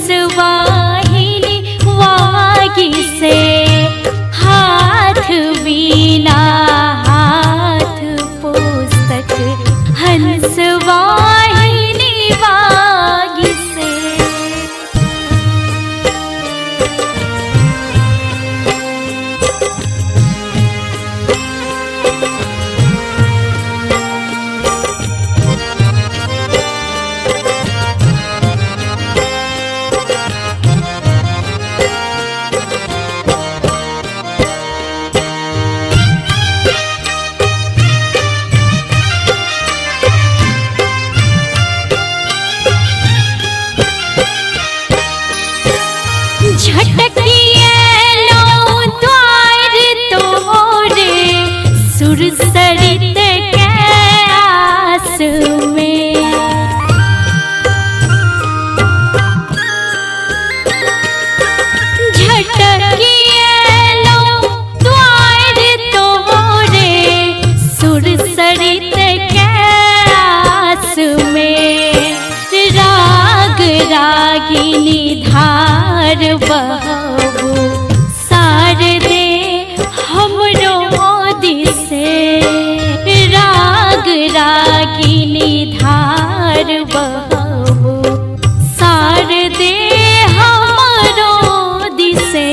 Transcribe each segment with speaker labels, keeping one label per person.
Speaker 1: हंसवाहिनी वागी से, हाथ वीणा हाथ पुस्तक हंसवाहिनी वागी से। सरित के आस में, झटकिए लो द्वार तोरे, सुर सरित के आस में। राग रागिनी धार बहबो शारदे हमरो दिसे, राग रागिनी धार बहबो शारदे हमरो दिसे।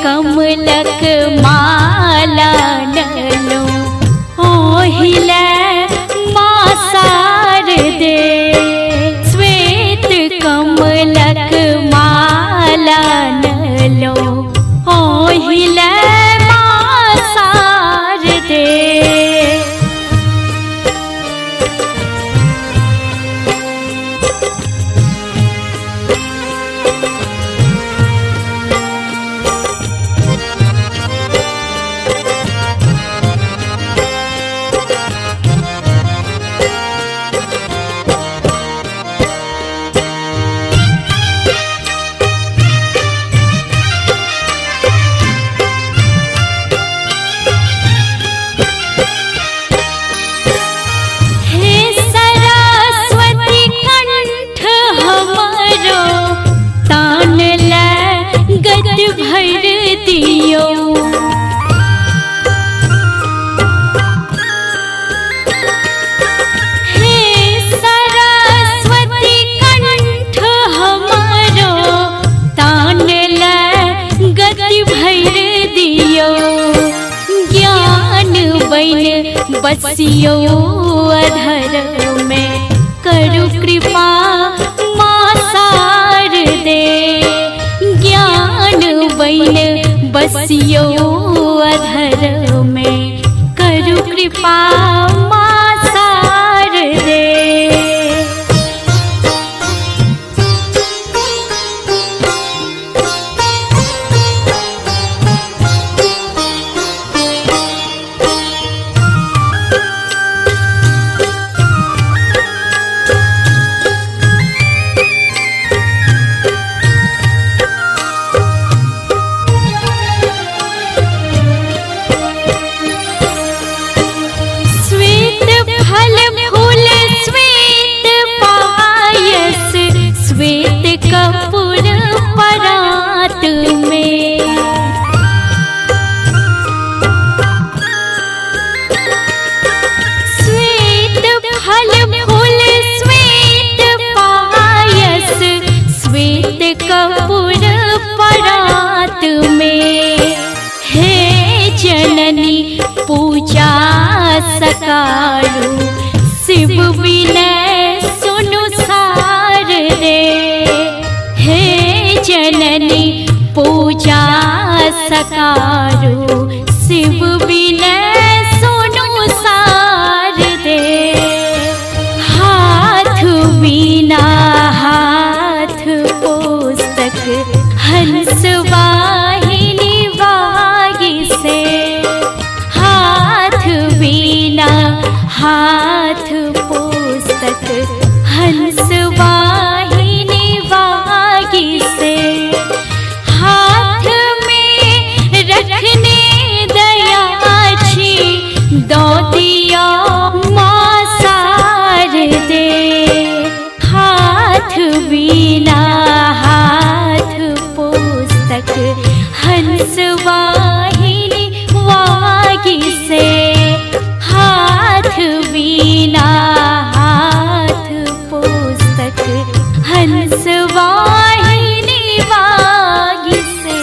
Speaker 1: कमलक माला नलो ओहिले माँ शारदे, श्वेत कमलक माला नलो ओहिले माँ शारदे। भर दियो हे सरस्वती कंठ हमारो, तान गति भर दियो। ज्ञान बन बसियो अधर में, करु कृपा माँ शारदे। ज्ञान बन बसियो अधर में, करु कृपा माँ शारदे। कपूर परात में, श्वेत फल फूल श्वेत पायस, श्वेत कपूर परात में। हे जननी सकारू शिव विनय सुनु सार रे। हे जननी पूजा सकारू शिव विनय सुनु सार रे। हाथ वीणा हाथ पुस्तक हंस वाहिनी वागी से। हाथ वीणा हाथ पुस्तक हंस वाहिनी वागी से। हाथ में रखने दया छी दो दिया माँ सार दे। हाथ वीणा हाथ पुस्तक हंस वाहिनी वागी से। हाथ वीणा हाथ पुस्तक हंस वाहिनी वागी से।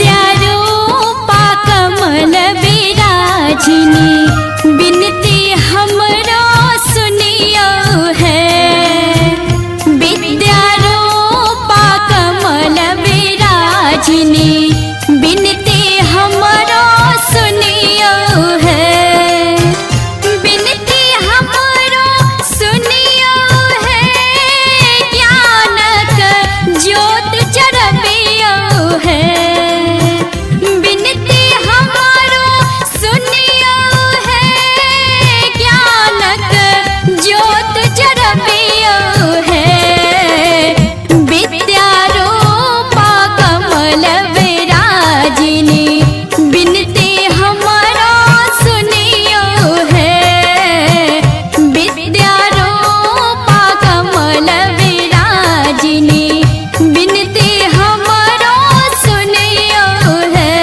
Speaker 1: विद्यारूपा कमल विराजिनी बिनती हमरो सुनियो है। विद्यारूपा कमल विराजिनी बिनती हमरो सुनियो है। बिनती हमरो सुनियो है। ज्ञानक ज्योत जरबियो है। बिनती हमारो सुनियो है। ज्ञानक ज्योत जरबियो है। विद्यारूपा कमल विराजिनी बिनती हमारो सुनियो है। विद्यारूपा कमल विराजिनी बिनती हमारो सुनियो है।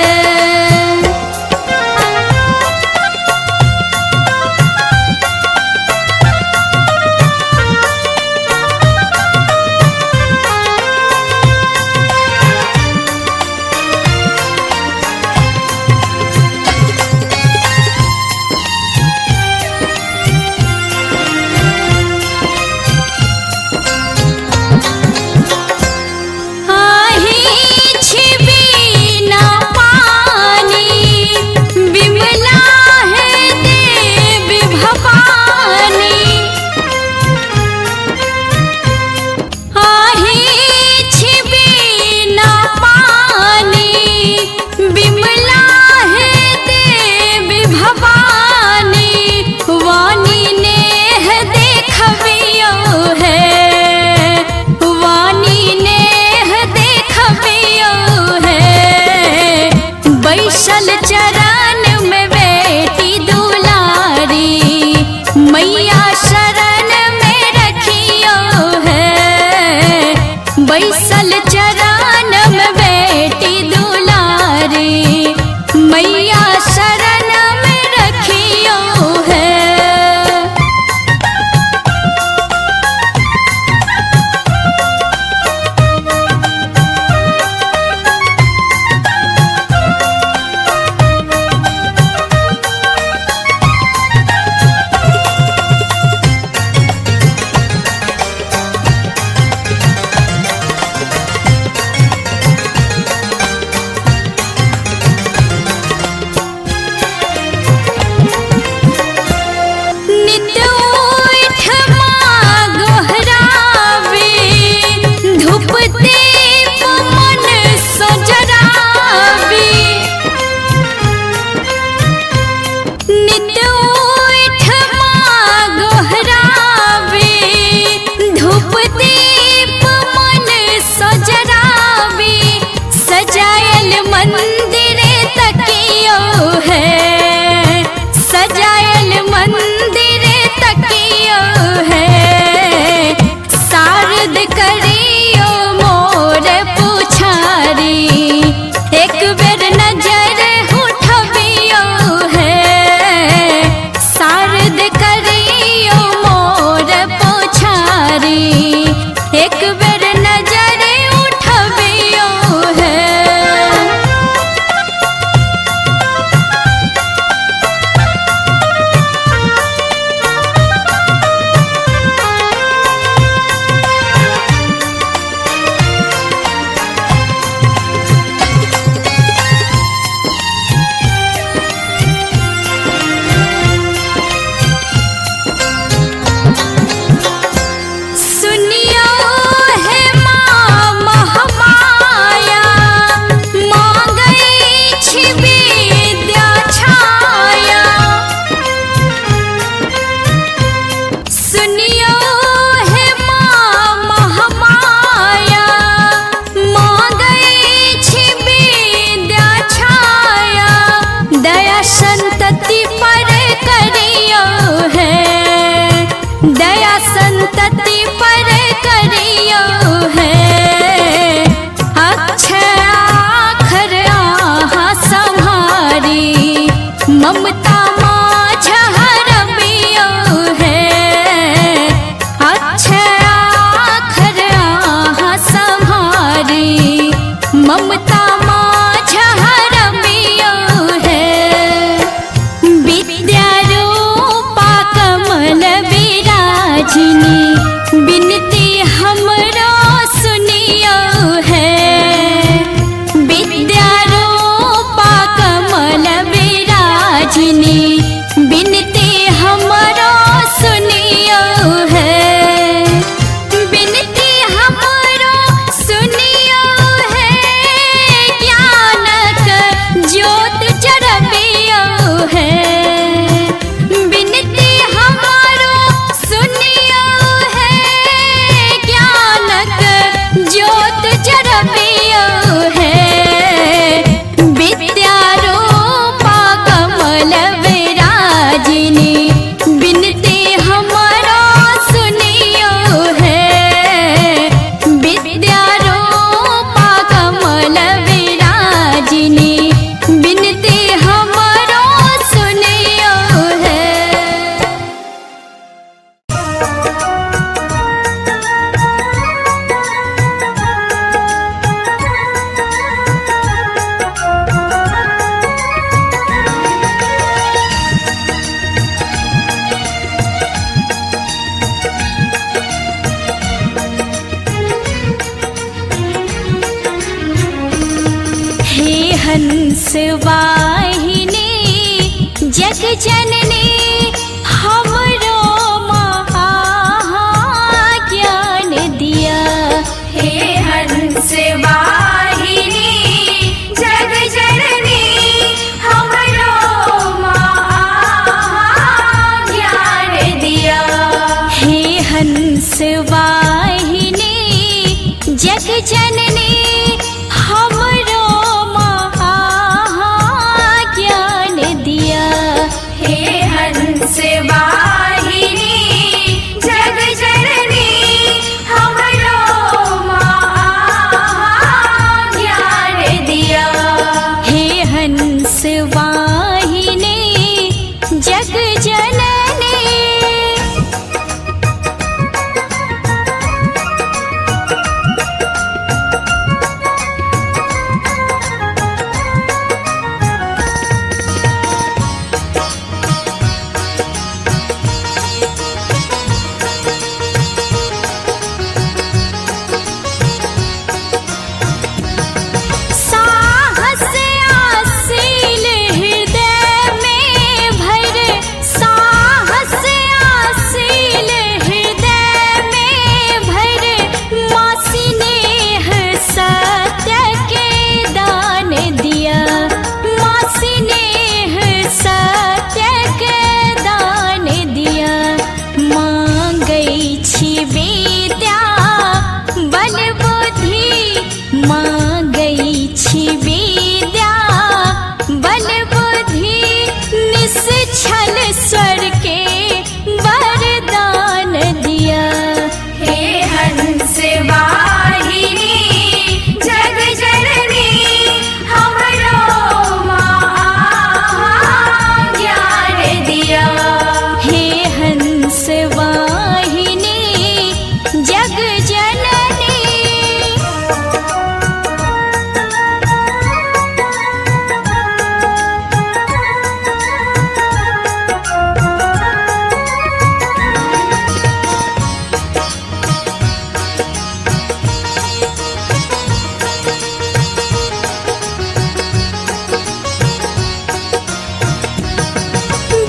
Speaker 1: बैसल चरण में बेटी दुलारी मैया शरण में रखियो है। बैसल चरण में बेटी दुलारी मैया शरण में रखियो है। हंस वाहिनी जग जननी हमरो महाज्ञान दिया।
Speaker 2: हे हंस वाहिनी जग जननी हमरो महाज्ञान दिया।
Speaker 1: हे हंस वाहिनी जग जननी हमरो महाज्ञान दिया।
Speaker 2: हे हंस वाहिनी जग जननी हमरो महाज्ञान दिया।
Speaker 1: हे हंस वाहिनी जग जननी। साहस आसील हृदय में भर, साहस आसील हृदय में भर, माँ स्नेह सत्य के दान दिया। माँ स्नेह सत्य के दान दिया। मांगै छी विद्या बल बुद्धि, मांगै छी विद्या बल बुद्धि, निश्छल स्वर के वरदान दिया।
Speaker 2: हे हंस वाहिनी जग जननी हमरो महाज्ञान दिया।
Speaker 1: हे हंस वाहिनी जग जननी।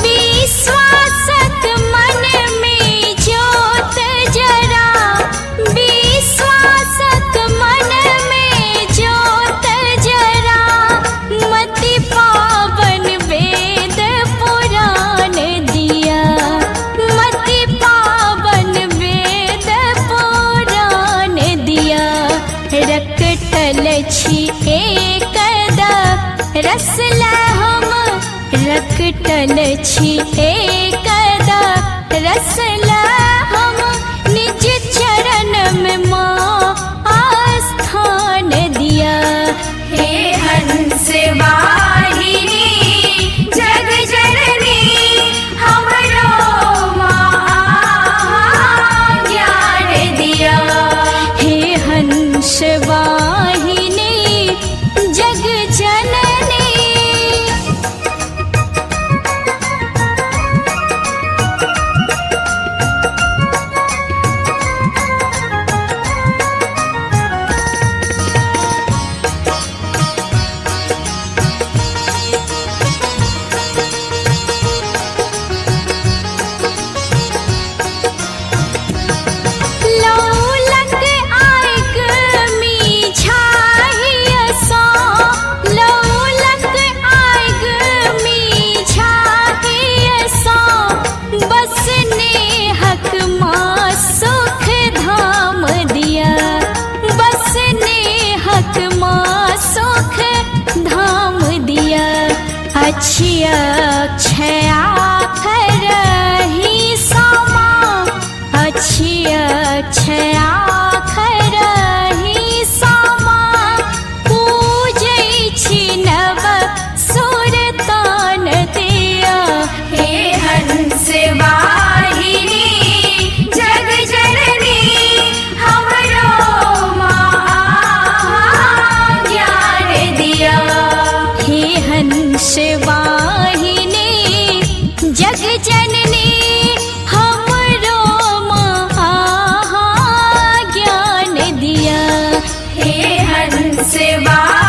Speaker 1: विश्वासक मन में ज्योत जरा, विश्वासक मन में ज्योत जरा, मति पावन वेद पुराण दिया। मति पावन वेद पुराण दिया। रकटल छी एकदा रसल हम, रकटल छी एकदा रसल हम, निज चरण में माँ आस्थान दिया।
Speaker 2: हे हंस वाहिनी जग जननी हमरो महाज्ञान दिया।
Speaker 1: हे हंस वाहिनी जग जननी। लौलक आइग मीझाहि सा, लौलक आइग मीझाहि सा, बस नेहक माँ सुख धाम दिया। बस नेहक माँ सुख धाम दिया। अच्छी अक्षया खरहि समा, अच्छी अक्षया खरहि समा, पूजै छी नव सुरतान दिया।
Speaker 2: हे हंस वाहिनी जग जननी हमरो महाज्ञान दिया।
Speaker 1: हे हंस वाहिनी जग जननी हमरो महाज्ञान दिया।
Speaker 2: हे हंस वाहिनी